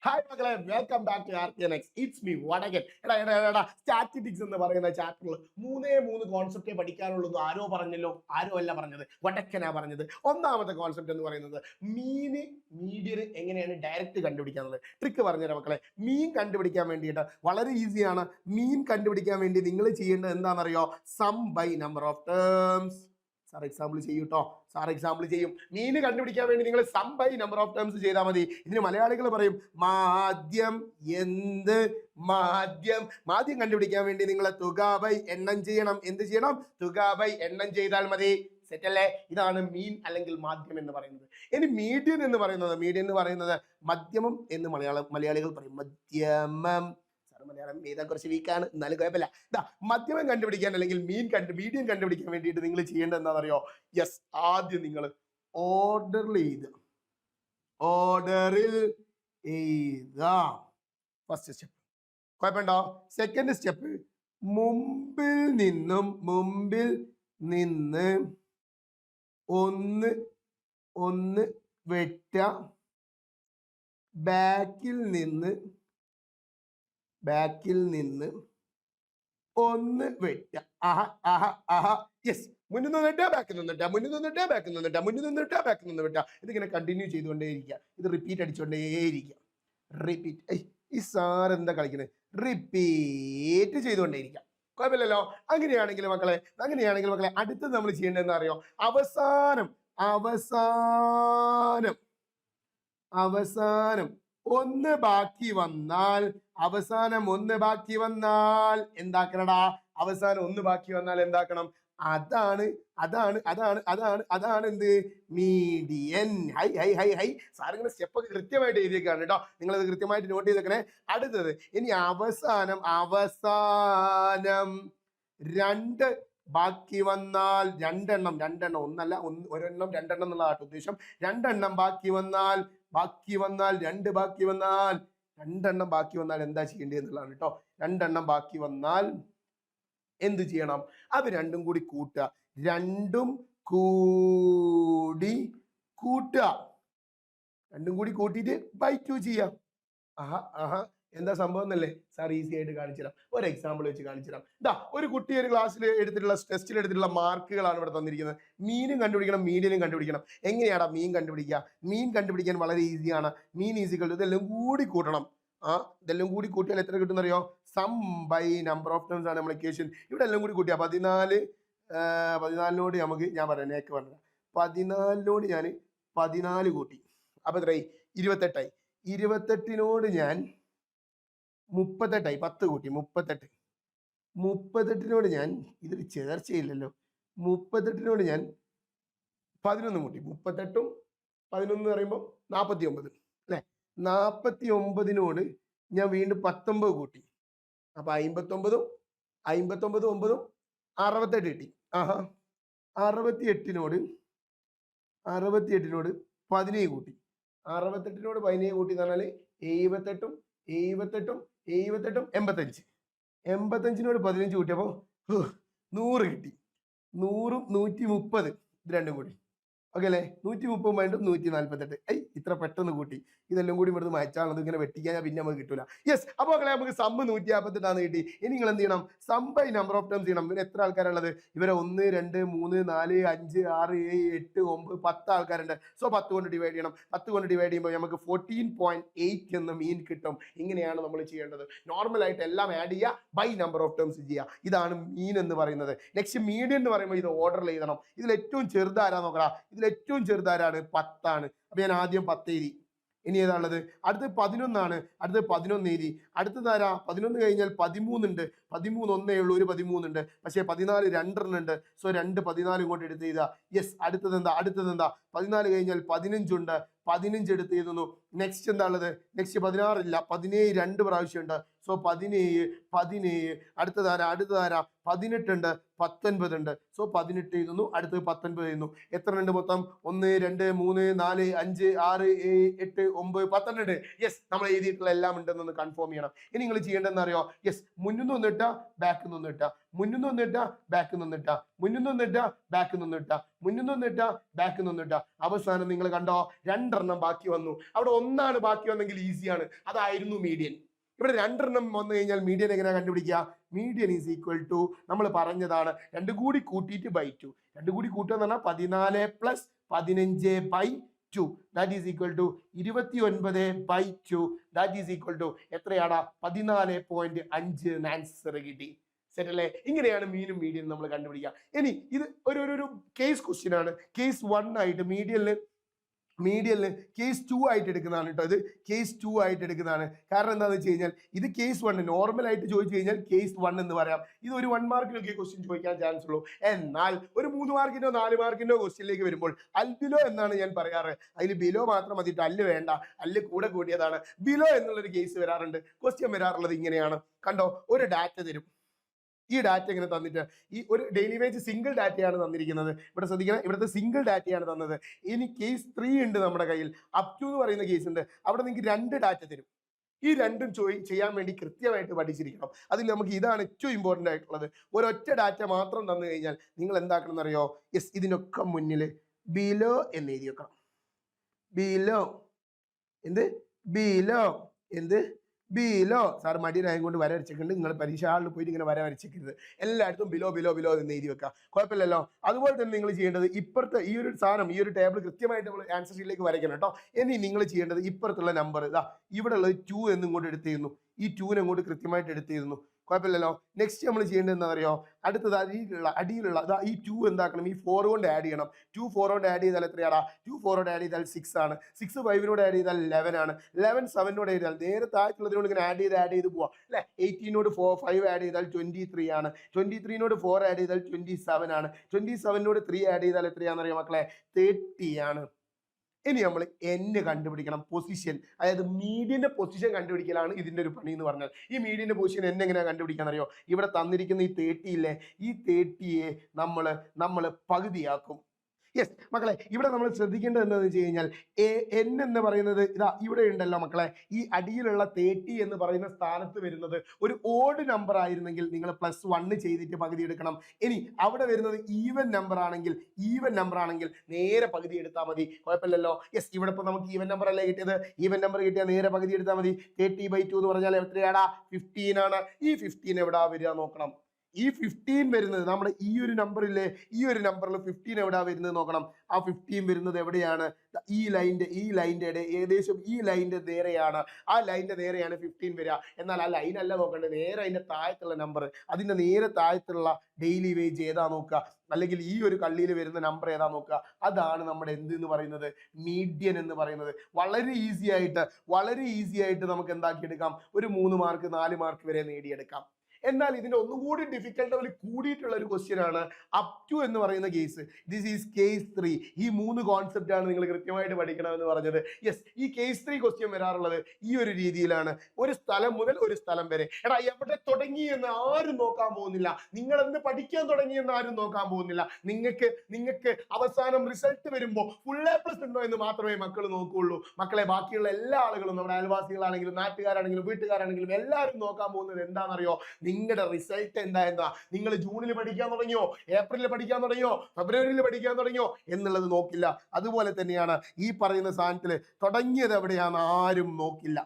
Hi മക്കളെ, welcome back to RKNX. It's me Vadakan. എടാ statistics എന്ന് പറയുന്ന ചാപ്റ്ററിൽ മൂന്ന് കോൺസെപ്റ്റേ പഠിക്കാനുള്ളൂ. ആരോ പറഞ്ഞല്ലോ, ആരോ അല്ല പറഞ്ഞത്, വടക്കനാ പറഞ്ഞത്. ഒന്നാമത്തെ കോൺസെപ്റ്റ് എന്ന് പറയുന്നത് മീഡിയന് എങ്ങനെയാണ് ഡയറക്റ്റ് കണ്ടുപിടിക്കാനുള്ളത്. ട്രിക്ക് പറഞ്ഞുതരാം മക്കളെ. മീൻ കണ്ടുപിടിക്കാൻ വേണ്ടിയിട്ട് വളരെ ഈസിയാണ്. മീൻ കണ്ടുപിടിക്കാൻ വേണ്ടി നിങ്ങൾ ചെയ്യേണ്ടത് എന്താണെന്നറിയോ? Sum by number of terms. Sir example ചെയ്യും കേട്ടോ. സാർ എക്സാമ്പിൾ ചെയ്യും. മീന് കണ്ടുപിടിക്കാൻ വേണ്ടി നിങ്ങൾ sum by number of terms ചെയ്താൽ മതി. ഇതിന് മലയാളികൾ പറയും മാദ്യം. മാദ്യം കണ്ടുപിടിക്കാൻ വേണ്ടി നിങ്ങൾ തുക ബൈ എണ്ണം ചെയ്യണം. എന്ത് ചെയ്യണം? തുക ബൈ എണ്ണം ചെയ്താൽ മതി. സെറ്റ് അല്ലേ? ഇതാണ് മീൻ അല്ലെങ്കിൽ മാധ്യം എന്ന് പറയുന്നത്. ഇനി മീഡിയൻ എന്ന് പറയുന്നത് മധ്യമം എന്ന് മലയാളികൾ പറയും. മധ്യമം. മലയാളം എഴുതാൻ കുറച്ച് വീക്കാണ്, എന്നാലും കുഴപ്പമില്ല. മധ്യമം കണ്ടുപിടിക്കാൻ അല്ലെങ്കിൽ മീഡിയം കണ്ടുപിടിക്കാൻ വേണ്ടിയിട്ട് നിങ്ങൾ ചെയ്യേണ്ടത് എന്താണെന്നറിയോ? യെസ്, ആദ്യം നിങ്ങൾ ഓർഡറിൽ എഴുതാം. ഫസ്റ്റ് സ്റ്റെപ്പ് കുഴപ്പമുണ്ടോ? സെക്കൻഡ് സ്റ്റെപ്പ് മുമ്പിൽ നിന്ന് ഒന്ന് വെട്ട, ബാക്കിൽ നിന്ന് ഒന്ന് വെട്ട. യെസ്, മുന്നിൽ നിന്നിട്ട് ബാക്കിൽ നിന്നിട്ട്, മുന്നിൽ നിന്നിട്ട് ബാക്കിൽ നിന്നിട്ട്, മുന്നിൽ നിന്നിട്ട് ബാക്കിൽ നിന്ന് വെട്ട. ഇതിങ്ങനെ കണ്ടിന്യൂ ചെയ്തുകൊണ്ടേയിരിക്കുക. ഇത് റിപ്പീറ്റ് അടിച്ചുകൊണ്ടേയിരിക്കുക. റിപ്പീറ്റ്. ഈ സാർ എന്താ കളിക്കുന്നത്? റിപ്പീറ്റ് ചെയ്തുകൊണ്ടേയിരിക്കുക. കുഴപ്പമില്ലല്ലോ. അങ്ങനെയാണെങ്കിൽ മക്കളെ അടുത്തത് നമ്മൾ ചെയ്യേണ്ടതെന്ന് അറിയോ? അവസാനം ഒന്ന് ബാക്കി വന്നാൽ എന്താക്കണടാ? അവസാനം ഒന്ന് ബാക്കി വന്നാൽ എന്താക്കണം? അതാണ് എന്ത്? മീഡിയൻ. ഹൈ. സാറിങ്ങനെ സ്റ്റെപ്പൊക്കെ കൃത്യമായിട്ട് എഴുതിയേക്കാണ് കേട്ടോ. നിങ്ങളത് കൃത്യമായിട്ട് നോട്ട് ചെയ്തേക്കണേ. അടുത്തത് ഇനി അവസാനം രണ്ട് ബാക്കി വന്നാൽ രണ്ടെണ്ണം, ഒന്നല്ല, ഒരെണ്ണം രണ്ടെണ്ണം എന്നുള്ളതാണ് ഉദ്ദേശം. രണ്ടെണ്ണം ബാക്കി വന്നാൽ രണ്ടെണ്ണം ബാക്കി വന്നാൽ എന്താ ചെയ്യേണ്ടത് എന്നുള്ളതാണ് കേട്ടോ. രണ്ടെണ്ണം ബാക്കി വന്നാൽ എന്ത് ചെയ്യണം? അത് രണ്ടും കൂടി കൂട്ടുക. രണ്ടും കൂടി കൂട്ടിയിട്ട് ബൈ 2 ചെയ്യാം. എന്താ സംഭവം എന്നല്ലേ സാർ ഈസി ആയിട്ട് കാണിച്ചുതരാം. ഒരു എക്സാമ്പിൾ വെച്ച് കാണിച്ചുതരാം. ഒരു കുട്ടി ഒരു ക്ലാസ്സിൽ ടെസ്റ്റിൽ എടുത്തിട്ടുള്ള മാർക്കുകളാണ് ഇവിടെ തന്നിരിക്കുന്നത്. മീനും കണ്ടുപിടിക്കണം, മീഡിയനും കണ്ടുപിടിക്കണം. എങ്ങനെയാടാ മീൻ കണ്ടുപിടിക്കുക? മീൻ കണ്ടുപിടിക്കാൻ വളരെ ഈസിയാണ്. മീൻ ഈസിക്കൽ ഇതെല്ലാം കൂടി കൂട്ടണം. ഇതെല്ലാം കൂടി കൂട്ടിയാൽ എത്ര കിട്ടുന്നറിയോ? Sum by number of terms ആണ് നമ്മൾ ഇക്വേഷൻ. ഇവിടെ എല്ലാം കൂടി കൂട്ടിയാൽ 14 ഞാൻ പറയാം, നേക്ക് പറഞ്ഞ 14 ഞാൻ 14 കൂട്ടി. അപ്പൊ എത്രയായി? 28ആയി. 28 ഞാൻ 38ആയി. 10 കൂട്ടി 38 ഞാൻ ഇതൊരു ചേർച്ചയില്ലല്ലോ. 38 ഞാൻ 11 കൂട്ടി. 38ഉം 11 പറയുമ്പോൾ 49 അല്ലെ? 49 ഞാൻ വീണ്ടും 19 കൂട്ടി. അപ്പൊ 59 9 68 കിട്ടി. 68 17 കൂട്ടി. 68 17 കൂട്ടി എന്ന് പറഞ്ഞാല് 78 85. 85 15 കൂട്ടിയപ്പോ 100 കിട്ടി. 100ഉം 130 ഇത് രണ്ടും കൂടി ഓക്കെ അല്ലേ? 130 148. ഇത്ര പെട്ടെന്ന് കൂട്ടി. ഇതെല്ലാം കൂടി ഇവിടുന്ന് മാറ്റാണത്. ഇങ്ങനെ വെട്ടിക്കാൻ പിന്നെ നമുക്ക് കിട്ടൂല. യെസ്, അപ്പോൾ മക്കളെ നമുക്ക് സമ്മ് 158 കിട്ടി. ഇനി നിങ്ങൾ എന്ത് ചെയ്യണം? Sum by number of terms ചെയ്യണം. ഇവര് എത്ര ആൾക്കാരുള്ളത്? ഇവരെ 1 2 3 4 5 6 7 8 9 10 ആൾക്കാരുണ്ട്. സോ 10 കൊണ്ട് ഡിവൈഡ് ചെയ്യണം. 10 കൊണ്ട് ഡിവൈഡ് ചെയ്യുമ്പോൾ നമുക്ക് 14.8 എന്ന മീൻ കിട്ടും. ഇങ്ങനെയാണ് നമ്മൾ ചെയ്യേണ്ടത്. നോർമൽ ആയിട്ട് എല്ലാം ആഡ് ചെയ്യുക, ബൈ നമ്പർ ഓഫ് ടേംസ് ചെയ്യുക. ഇതാണ് മീൻ എന്ന് പറയുന്നത്. നെക്സ്റ്റ് മീഡിയൻ എന്ന് പറയുമ്പോൾ ഇത് ഓർഡറിൽ എഴുതണം. ഇതിൽ ഏറ്റവും ചെറുതാരാ നോക്കടാ? ഏറ്റവും ചെറുതാരാണ്? 10 ആണ്. അപ്പൊ ഞാൻ ആദ്യം 10 എഴുതി. ഇനി ഏതാണുള്ളത്? അടുത്ത് 11 ആണ്. അടുത്ത് 11 എഴുതി. അടുത്തതാരാ? 11 കഴിഞ്ഞാൽ 13 ഉണ്ട്. 13 ഒന്നേ ഉള്ളൂ, ഒരു 13 ഉണ്ട്. പക്ഷേ 14 2 ഉണ്ട്. സോ 2 14 ഇങ്ങോട്ട് എടുത്ത് എഴുതുക. യെസ്, അടുത്തത് എന്താ? 14 കഴിഞ്ഞാൽ 15 ഉണ്ട്. 15 എടുത്ത് എഴുതുന്നു. നെക്സ്റ്റ് എന്താ ഉള്ളത്? നെക്സ്റ്റ് 16 ഇല്ല. 17 2 പ്രാവശ്യം ഉണ്ട്. സോ 17. അടുത്തതാരാ? 18 ഉണ്ട്. 19 ഉണ്ട്. സോ 18 എഴുതുന്നു. അടുത്തത് 19 എഴുതുന്നു. എത്ര ഉണ്ട് മൊത്തം? 1 2 3 4 5 6 7 8 9 12. യെസ്, നമ്മൾ എഴുതിയിട്ടുള്ള എല്ലാം ഉണ്ടെന്നൊന്ന് കൺഫേം ചെയ്യണം. ഇനി നിങ്ങൾ ചെയ്യേണ്ടതെന്ന് അറിയോ? യെസ്, മുന്നിൽ നിന്ന് ഇട്ട, ബാക്കിൽ നിന്ന് ഇട്ട. മുന്നിൽ നിന്നിട്ട ബാക്ക് നിന്നിട്ട, മുന്നിൽ നിന്നിട്ട ബാക്ക് നിന്നിട്ട, മുന്നിൽ നിന്നിട്ട ബാക്ക് നിന്നിട്ട. അവസാനം നിങ്ങൾ കണ്ടോ 2 എണ്ണം ബാക്കി വന്നു. അവിടെ 1 ബാക്കി വന്നെങ്കിൽ ഈസിയാണ്, അതായിരുന്നു മീഡിയൻ. ഇവിടെ 2 എണ്ണം വന്നു കഴിഞ്ഞാൽ മീഡിയൻ എങ്ങനെയാ കണ്ടുപിടിക്കുക? മീഡിയൻ ഈസ് ഈക്വൽ ടു നമ്മൾ പറഞ്ഞതാണ് 2 കൂടി കൂട്ടിയിട്ട് ബൈ 2. 2 കൂടി കൂട്ടുക എന്ന് പറഞ്ഞാൽ 14 + 15/2. That is equal to 29/2. That is equal to എത്രയാണ്? 14.5 ആൻസർ കിട്ടി. സെറ്റ് അല്ലേ? ഇങ്ങനെയാണ് മീനും മീഡിയനും നമ്മൾ കണ്ടുപിടിക്കുക. ഇനി ഇത് ഒരു കേസ് ക്വസ്റ്റ്യൻ ആണ്. കേസ് 1 ആയിട്ട് മീഡിയനിൽ കേസ് 2 ആയിട്ട് എടുക്കുന്നതാണ് കേട്ടോ. ഇത് കേസ് 2 ആയിട്ട് എടുക്കുന്നതാണ്. കാരണം എന്താണെന്ന് വെച്ച് കഴിഞ്ഞാൽ ഇത് കേസ് 1 നോർമൽ ആയിട്ട് ചോദിച്ചു കഴിഞ്ഞാൽ കേസ് 1 എന്ന് പറയാം. ഇത് ഒരു 1 മാർക്കിനൊക്കെ ക്വസ്റ്റ്യൻ ചോദിക്കാൻ ചാൻസ് ഉള്ളൂ. എന്നാൽ ഒരു 3 മാർക്കിനോ 4 മാർക്കിനോ ക്വസ്റ്റ്യനിലേക്ക് വരുമ്പോൾ അൽബിലോ എന്നാണ് ഞാൻ പറയാറ്. അതിൽ ബിലോ മാത്രം മതിയിട്ട് അല്ല് വേണ്ട, അല്ല് കൂടെ കൂടിയതാണ്. ബിലോ എന്നുള്ളൊരു കേസ് വരാറുണ്ട്. ക്വസ്റ്റ്യൻ വരാറുള്ളത് ഇങ്ങനെയാണ്. കണ്ടോ, ഒരു ഡാറ്റ തരും. ഈ ഡാറ്റ ഇങ്ങനെ തന്നിട്ട് ഈ ഒരു ഡെയിലി വേജ് സിംഗിൾ ഡാറ്റയാണ് തന്നിരിക്കുന്നത്. ഇവിടെ ശ്രദ്ധിക്കണം, ഇവിടുത്തെ സിംഗിൾ ഡാറ്റയാണ് തന്നത്. ഇനി കേസ് 3 ഉണ്ട് നമ്മുടെ കയ്യിൽ, അപ് ടു എന്ന് പറയുന്ന കേസ് ഉണ്ട്. അവിടെ നിങ്ങൾക്ക് 2 ഡാറ്റ തരും. ഈ രണ്ടും ചെയ്യാൻ വേണ്ടി കൃത്യമായിട്ട് പഠിച്ചിരിക്കണം. അതിൽ നമുക്ക് ഇതാണ് ഏറ്റവും ഇമ്പോർട്ടൻ്റ് ആയിട്ടുള്ളത്. ഒരൊറ്റ ഡാറ്റ മാത്രം തന്നു കഴിഞ്ഞാൽ നിങ്ങൾ എന്താക്കണം എന്നറിയോ? യെസ്, ഇതിനൊക്കെ മുന്നിൽ ബിലോ എന്ന് എഴുതി വെക്കണം. ബിലോ ബിലോ സാർ മടിയനായത് കൊണ്ട് വര വരച്ചിട്ടുണ്ട്. നിങ്ങൾ പരീക്ഷ ഹാളിൽ പോയിട്ട് ഇങ്ങനെ വര വരച്ചിരിക്കരുത്. എല്ലായിടത്തും ബിലോ എന്ന് എഴുതി വെക്കുക. കുഴപ്പമില്ലല്ലോ. അതുപോലെ തന്നെ നിങ്ങൾ ചെയ്യേണ്ടത് ഇപ്പുറത്തെ ഈ ഒരു സാധനം, ഈ ഒരു ടേബിൾ കൃത്യമായിട്ട് നമ്മൾ ആൻസർ ഷീറ്റിലേക്ക് വരയ്ക്കണം കേട്ടോ. ഇനി നിങ്ങൾ ചെയ്യേണ്ടത് ഇപ്പുറത്തുള്ള നമ്പർ ഇതാ ഇവിടെ ഉള്ളത് 2 എന്ന് ഇങ്ങോട്ട് എടുത്തിരുന്നു. ഈ 2 അങ്ങോട്ട് കൃത്യമായിട്ട് എടുത്തിരുന്നു. കുഴപ്പമില്ലല്ലോ. നെക്സ്റ്റ് നമ്മൾ ചെയ്യേണ്ടത് എന്താ അറിയോ? അടുത്തത് അടിയിലുള്ള ഈ 2 എന്താക്കണം? ഈ 4 കൊണ്ട് ആഡ് ചെയ്യണം. 2 4 കൊണ്ട് ആഡ് ചെയ്താൽ എത്രയാണ്? 2 4 കൊണ്ട് ആഡ് ചെയ്താൽ 6 ആണ്. 6 5 ആഡ് ചെയ്താൽ 11 ആണ്. 11 7 ആഡ് ചെയ്താൽ നേരെ താഴത്തുള്ളതിനോട് ഇങ്ങനെ ആഡ് ചെയ്ത് പോവാം അല്ലെ. 18 5 ആഡ് ചെയ്താൽ 23 ആണ്. 23 4 ആഡ് ചെയ്താൽ 27 ആണ്. 27 3 ആഡ് ചെയ്താൽ എത്രയാണെന്നറിയാം മക്കളെ? 30 ആണ്. ഇനി നമ്മൾ എന്നെ കണ്ടുപിടിക്കണം, പൊസിഷൻ. അതായത് മീഡിയന്റെ പൊസിഷൻ കണ്ടുപിടിക്കലാണ് ഇതിന്റെ ഒരു പണി എന്ന് പറഞ്ഞാൽ. ഈ മീഡിയന്റെ പൊസിഷൻ എങ്ങനെയാണ് കണ്ടുപിടിക്കാൻ അറിയോ? ഇവിടെ തന്നിരിക്കുന്ന ഈ 30 ഇല്ലേ, ഈ 30യെ നമ്മൾ പകുതിയാക്കും. യെസ് മക്കളെ, ഇവിടെ നമ്മൾ ശ്രദ്ധിക്കേണ്ടത് എന്താണെന്ന് വെച്ച് കഴിഞ്ഞാൽ എൻ എന്ന് പറയുന്നത് ഇതാ ഇവിടെ ഉണ്ടല്ലോ മക്കളെ. ഈ അടിയിലുള്ള 30 എന്ന് പറയുന്ന സ്ഥാനത്ത് വരുന്നത് ഒരു ഓഡ് നമ്പർ ആയിരുന്നെങ്കിൽ നിങ്ങൾ +1 ചെയ്തിട്ട് പകുതി എടുക്കണം. ഇനി അവിടെ വരുന്നത് ഈവൻ നമ്പർ ആണെങ്കിൽ നേരെ പകുതി എടുത്താൽ മതി. കുഴപ്പമില്ലല്ലോ. യെസ്, ഇവിടെ ഇപ്പോൾ നമുക്ക് ഈവൻ നമ്പർ അല്ലേ കിട്ടിയത്. ഈവൻ നമ്പർ കിട്ടിയാൽ നേരെ പകുതി എടുത്താൽ മതി. 30/2 എന്ന് പറഞ്ഞാൽ എത്രയാടാ? 15 ആണ്. ഈ 15 എവിടാ വരിക നോക്കണം. ഈ 15 വരുന്നത് നമ്മുടെ ഈ ഒരു നമ്പറില്ലേ, ഈ ഒരു നമ്പറിൽ 15 എവിടാ വരുന്നത് നോക്കണം. ആ 15 വരുന്നത് എവിടെയാണ്? ഈ ലൈൻ്റെ ഏകദേശം ഈ ലൈൻ്റെ നേരെയാണ്. ആ ലൈൻ്റെ നേരെയാണ് 15 വരിക. എന്നാൽ ആ ലൈൻ അല്ല നോക്കേണ്ടത്, നേരെ അതിൻ്റെ താഴത്തുള്ള നമ്പർ, അതിൻ്റെ നേരെ താഴത്തുള്ള ഡെയിലി വേജ് ഏതാ നോക്കുക, അല്ലെങ്കിൽ ഈ ഒരു കള്ളിയിൽ വരുന്ന നമ്പർ ഏതാ നോക്കുക. അതാണ് നമ്മുടെ എന്ന് പറയുന്നത്? മീഡിയൻ എന്ന് പറയുന്നത്. വളരെ ഈസി ആയിട്ട് നമുക്ക് എന്താക്കിയെടുക്കാം? ഒരു 3 മാർക്ക് 4 മാർക്ക് വരെ നേടിയെടുക്കാം. എന്നാൽ ഇതിന്റെ ഒന്നും കൂടി ഡിഫിക്കൽട്ട് ലെവൽ കൂടിയിട്ടുള്ള ഒരു ക്വസ്റ്റ്യൻ ആണ് അപ് ടു എന്ന് പറയുന്ന കേസ്. This is case 3. ഈ 3 കോൺസെപ്റ്റ് ആണ് നിങ്ങൾ കൃത്യമായിട്ട് പഠിക്കണമെന്ന് പറഞ്ഞത്. യെസ്, ഈ കേസ് 3 ക്വസ്റ്റ്യൻ വരാറുള്ളത് ഈ ഒരു രീതിയിലാണ്. ഒരു സ്ഥലം മുതൽ ഒരു സ്ഥലം വരെ. എടാ എവിടെ തുടങ്ങി എന്ന് ആരും നോക്കാൻ പോകുന്നില്ല. നിങ്ങൾ എന്ത് പഠിക്കാൻ തുടങ്ങി എന്ന് ആരും നോക്കാൻ പോകുന്നില്ല. നിങ്ങൾക്ക് അവസാനം റിസൾട്ട് വരുമ്പോൾ ഫുൾ A+ ഉണ്ടോ എന്ന് മാത്രമേ മക്കൾ നോക്കുകയുള്ളൂ. മക്കളെ, ബാക്കിയുള്ള എല്ലാ ആളുകളും, നമ്മുടെ അയൽവാസികളാണെങ്കിലും നാട്ടുകാരാണെങ്കിലും വീട്ടുകാരാണെങ്കിലും എല്ലാവരും നോക്കാൻ പോകുന്നത് എന്താണെന്നറിയോ? നിങ്ങളുടെ റിസൾട്ട് എന്താ. നിങ്ങൾ ജൂണിൽ പഠിക്കാൻ തുടങ്ങിയോ, ഏപ്രിലിൽ പഠിക്കാൻ തുടങ്ങിയോ, ഫെബ്രുവരിയിൽ പഠിക്കാൻ തുടങ്ങിയോ എന്നുള്ളത് നോക്കില്ല. അതുപോലെ തന്നെയാണ് ഈ പറയുന്ന സാധനത്തിൽ തുടങ്ങിയത് എവിടെയാണെന്ന് ആരും നോക്കില്ല.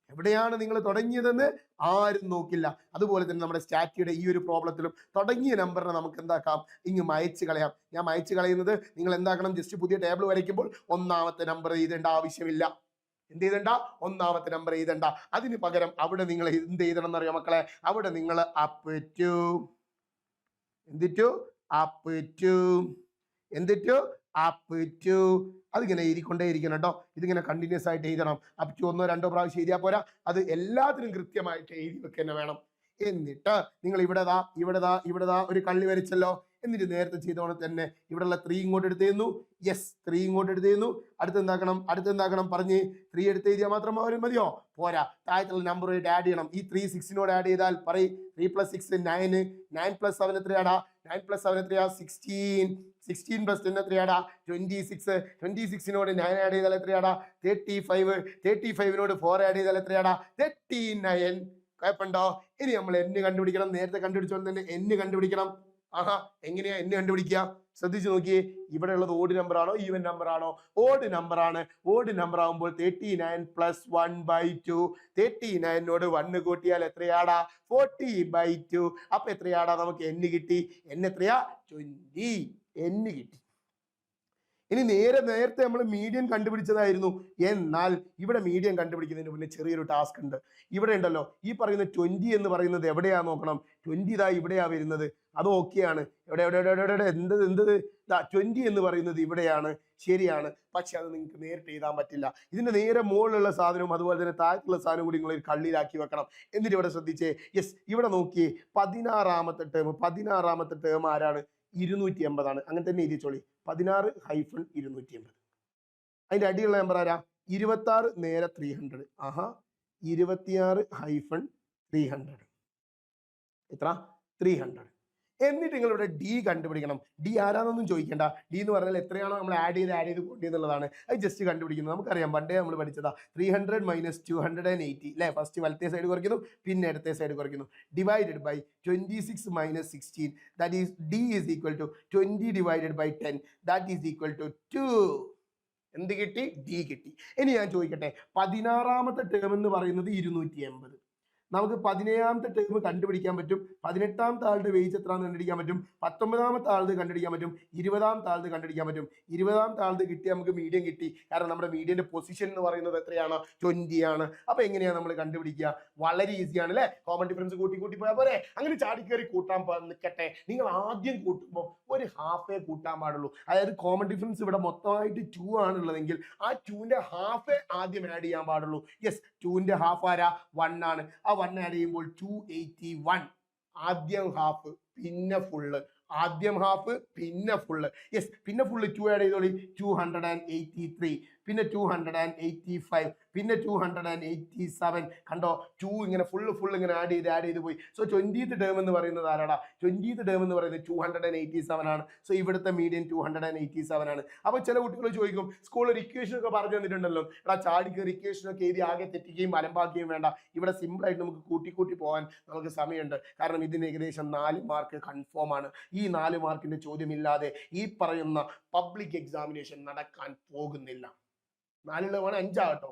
എവിടെയാണ് നിങ്ങൾ തുടങ്ങിയതെന്ന് ആരും നോക്കില്ല. അതുപോലെ തന്നെ നമ്മുടെ സ്റ്റാറ്റിയുടെ ഈ ഒരു പ്രോബ്ലത്തിലും തുടങ്ങിയ നമ്പറിനെ നമുക്ക് എന്താക്കാം? ഇങ്ങ് മായ്ച്ച് കളയാം. ഞാൻ മായ്ച്ച് കളയുന്നത് നിങ്ങൾ എന്താക്കണം? ജസ്റ്റ് പുതിയ ടേബിൾ വരയ്ക്കുമ്പോൾ 1ാമത്തെ നമ്പർ എഴുതേണ്ട ആവശ്യമില്ല. എന്ത് ചെയ്തണ്ട? 1ാമത്തെ നമ്പർ എഴുതണ്ട. അതിന് പകരം അവിടെ നിങ്ങൾ എന്ത് എഴുതണം എന്നറിയോ മക്കളെ? അവിടെ നിങ്ങൾ അപ്പ് ടു അതിങ്ങനെ എഴുതിക്കൊണ്ടേയിരിക്കണം കേട്ടോ. ഇതിങ്ങനെ കണ്ടിന്യൂസ് ആയിട്ട് എഴുതണം. അപ് ടു 1 2 പ്രാവശ്യം എഴുതിയാൽ പോരാ, അത് എല്ലാത്തിനും കൃത്യമായിട്ട് എഴുതി വെക്കുക വേണം. എന്നിട്ട് നിങ്ങൾ ഇവിടെ ഒരു കള്ളി വരച്ചല്ലോ. എന്നിട്ട് നേരത്തെ ചെയ്തോണം തന്നെ ഇവിടെയുള്ള 3 ഇങ്ങോട്ട് എടുത്തിരുന്നു. യെസ്, 3 ഇങ്ങോട്ട് എടുത്തിരുന്നു. അടുത്തെന്താക്കണം പറഞ്ഞ് 3 എടുത്ത് എഴുതിയാൽ മാത്രം മതിയോ? പോരാ, താഴത്തുള്ള നമ്പറുമായിട്ട് ആഡ് ചെയ്യണം. ഈ 3 6നോട് ആഡ് ചെയ്താൽ 3 + 6 9. 9 + 7 എത്രയാടാ? 9 + 7 എത്രയാ? 16. 16 + 10 എത്രയാടാ? 26. 26നോട് 9 ആഡ് ചെയ്താൽ എത്രയാടാ? 35. 35നോട് 4 ആഡ് ചെയ്താൽ എത്രയാടാ? 39. കുഴപ്പമുണ്ടോ? ഇനി നമ്മൾ n കണ്ടുപിടിക്കണം. നേരത്തെ കണ്ടുപിടിച്ചോണ്ട് തന്നെ n കണ്ടുപിടിക്കണം. ആഹാ, എങ്ങനെയാ n കണ്ടുപിടിക്കുക? ശ്രദ്ധിച്ചു നോക്കിയേ, ഇവിടെ ഉള്ളത് ഓഡ് നമ്പർ ആണോ ഈവൻ നമ്പർ ആണോ? ഓഡ് നമ്പർ ആണ്. ഓഡ് നമ്പർ ആകുമ്പോൾ 39 പ്ലസ് 1/2. 39നോട് 1 കൂട്ടിയാൽ എത്രയാടാ? 40/2. അപ്പൊ എത്രയാടാ നമുക്ക് n കിട്ടി? n എത്രയാ? 20 n കിട്ടി. ഇനി നേരത്തെ നമ്മൾ മീഡിയൻ കണ്ടുപിടിച്ചതായിരുന്നു. എന്നാൽ ഇവിടെ മീഡിയൻ കണ്ടുപിടിക്കുന്നതിന് മുന്നേ ചെറിയൊരു ടാസ്ക് ഉണ്ട്. ഇവിടെ ഉണ്ടല്ലോ ഈ പറയുന്ന 20 എന്ന് പറയുന്നത് എവിടെയാ നോക്കണം. 20 ഇതാ ഇവിടെയാ വരുന്നത്. അത് ഓക്കെയാണ്. എവിടെ എന്ത് 20 എന്ന് പറയുന്നത് ഇവിടെയാണ്. ശരിയാണ്. പക്ഷെ അത് നിങ്ങൾക്ക് നേരിട്ട് എഴുതാൻ പറ്റില്ല. ഇതിന്റെ നേരെ മുകളിലുള്ള സാധനവും അതുപോലെ തന്നെ താഴത്തുള്ള സാധനം കൂടി നിങ്ങൾ കള്ളിയിലാക്കി വെക്കണം. എന്നിട്ട് ഇവിടെ ശ്രദ്ധിച്ചേ. യെസ്, ഇവിടെ നോക്കിയേ, 16ാമത്തെ ടേം ആരാണ്? 280 ആണ്. അങ്ങനെ തന്നെ എഴുതിച്ചോളി. 16-280. അതിന്റെ അടിയുള്ള നമ്പർ ആരാ? 26 നേരെ 300. ആഹാ, 26-300 എത്ര? 300. എന്നിട്ട് നിങ്ങൾ ഇവിടെ ഡി കണ്ടുപിടിക്കണം. ഡി ആരാന്നൊന്നും ചോദിക്കേണ്ട. ഡി എന്ന് പറഞ്ഞാൽ എത്രയാണോ നമ്മൾ ആഡ് ചെയ്ത് കൊണ്ടുവന്നുള്ളതാണ്. അത് ജസ്റ്റ് കണ്ടുപിടിക്കുന്നത്. നമുക്കറിയാം, പണ്ടേ നമ്മൾ പഠിച്ചതാ. 300 മൈനസ് 280 അല്ലെ? ഫസ്റ്റ് വലത്തെ സൈഡ് കുറയ്ക്കുന്നു, പിന്നെ ഇടത്തെ സൈഡ് കുറയ്ക്കുന്നു. Divided by 26 minus 16, that is D is equal to 20 divided by 10, that is equal to 2. എന്ത് കിട്ടി? ഡി കിട്ടി. ഇനി ഞാൻ ചോദിക്കട്ടെ, 16ാമത്തെ ടേം എന്ന് പറയുന്നത് 280. നമുക്ക് 17ാമത്തെ ടേം കണ്ടുപിടിക്കാൻ പറ്റും. 18ാമത്തെ ആളുടെ വെയിറ്റ് എത്രയാണെന്ന് കണ്ടുപിടിക്കാൻ പറ്റും. 19ാമത്തെ ആളുടെ കണ്ടുപിടിക്കാൻ പറ്റും. 20ാമത്തെ ആളുടെ കണ്ടുപിടിക്കാൻ പറ്റും. 20ാമത്തെ ആളുടെ കിട്ടി നമുക്ക് മീഡിയം കിട്ടി. കാരണം നമ്മുടെ മീഡിയന്റെ പൊസിഷൻ എന്ന് പറയുന്നത് എത്രയാണ്? 20 ആണ്. അപ്പൊ എങ്ങനെയാണ് നമ്മൾ കണ്ടുപിടിക്കുക? വളരെ ഈസിയാണ് അല്ലെ? കോമൺ ഡിഫറൻസ് കൂട്ടി പോയാൽ പോരെ. അങ്ങനെ ചാടിക്കേറി കൂട്ടാൻ നിൽക്കട്ടെ. നിങ്ങൾ ആദ്യം കൂട്ടുമ്പോൾ ഒരു ഹാഫേ കൂട്ടാൻ പാടുള്ളൂ. അതായത് കോമൺ ഡിഫറൻസ് ഇവിടെ മൊത്തമായിട്ട് 2 ആണുള്ളതെങ്കിൽ ആ 2ന്റെ ഹാഫേ ആദ്യം ആഡ് ചെയ്യാൻ പാടുള്ളൂ. യെസ്, 2ന്റെ ഹാഫ് ആരാ? 1 ആണ്. ആ 1 ആഡ് ചെയ്യുമ്പോൾ 281. ആദ്യം ഹാഫ് പിന്നെ ഫുള്ള്. ആദ്യം ഹാഫ് പിന്നെ ഫുള്ള്. യെസ്, പിന്നെ ഫുള്ള് 2 ആഡ് ചെയ്തോളി. 283, പിന്നെ 285, പിന്നെ 287. കണ്ടോ, 2 ഇങ്ങനെ ഫുള്ള് ഇങ്ങനെ ആഡ് ചെയ്ത് പോയി. സോ 20th ടേം എന്ന് പറയുന്നത് ആരാടാ? 20th ടേം എന്ന് പറയുന്നത് 287 ആണ്. സോ ഇവിടുത്തെ മീഡിയൻ 287 ആണ്. അപ്പൊ ചില കുട്ടികൾ ചോദിക്കും, സ്കൂളിൽ ഒരു ഇക്വേഷൻ ഒക്കെ പറഞ്ഞു തന്നിട്ടുണ്ടല്ലോ, എടാ ചാടിക്കേറി ഇക്വേഷൻ ഒക്കെ എഴുതി ആകെ തെറ്റിക്കുകയും അലമ്പാക്കുകയും വേണ്ട. ഇവിടെ സിമ്പിൾ ആയിട്ട് നമുക്ക് കൂട്ടി പോകാൻ നമുക്ക് സമയമുണ്ട്. കാരണം ഇതിന് ഏകദേശം 4 മാർക്ക് കൺഫേം ആണ്. ഈ 4 മാർക്കിന്റെ ചോദ്യമില്ലാതെ ഈ പറയുന്ന പബ്ലിക് എക്സാമിനേഷൻ നടക്കാൻ പോകുന്നില്ല. 4 5 ആകട്ടോ.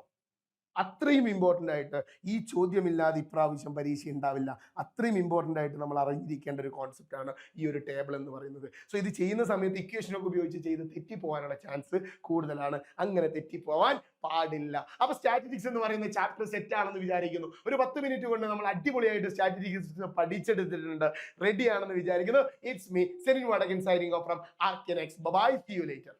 അത്രയും ഇമ്പോർട്ടൻ്റ് ആയിട്ട് ഈ ചോദ്യമില്ലാതെ ഇപ്രാവശ്യം പരീക്ഷ ഉണ്ടാവില്ല. അത്രയും ഇമ്പോർട്ടൻ്റ് ആയിട്ട് നമ്മൾ അറിഞ്ഞിരിക്കേണ്ട ഒരു കോൺസെപ്റ്റ് ആണ് ഈ ഒരു ടേബിൾ എന്ന് പറയുന്നത്. സോ ഇത് ചെയ്യുന്ന സമയത്ത് ഇക്വേഷനൊക്കെ ഉപയോഗിച്ച് ചെയ്ത് തെറ്റിപ്പോകാനുള്ള ചാൻസ് കൂടുതലാണ്. അങ്ങനെ തെറ്റിപ്പോവാൻ പാടില്ല. അപ്പൊ സ്റ്റാറ്റിസ്റ്റിക്സ് എന്ന് പറയുന്ന ചാപ്റ്റർ സെറ്റ് ആണെന്ന് വിചാരിക്കുന്നു. ഒരു 10 മിനിറ്റ് കൊണ്ട് നമ്മൾ അടിപൊളിയായിട്ട് സ്റ്റാറ്റിസ്റ്റിക്സ് പഠിച്ചെടുത്തിട്ടുണ്ട്. റെഡി ആണെന്ന് വിചാരിക്കുന്നു. It's me Senin Vadakan signing off from Arkenex. Bye, see you later.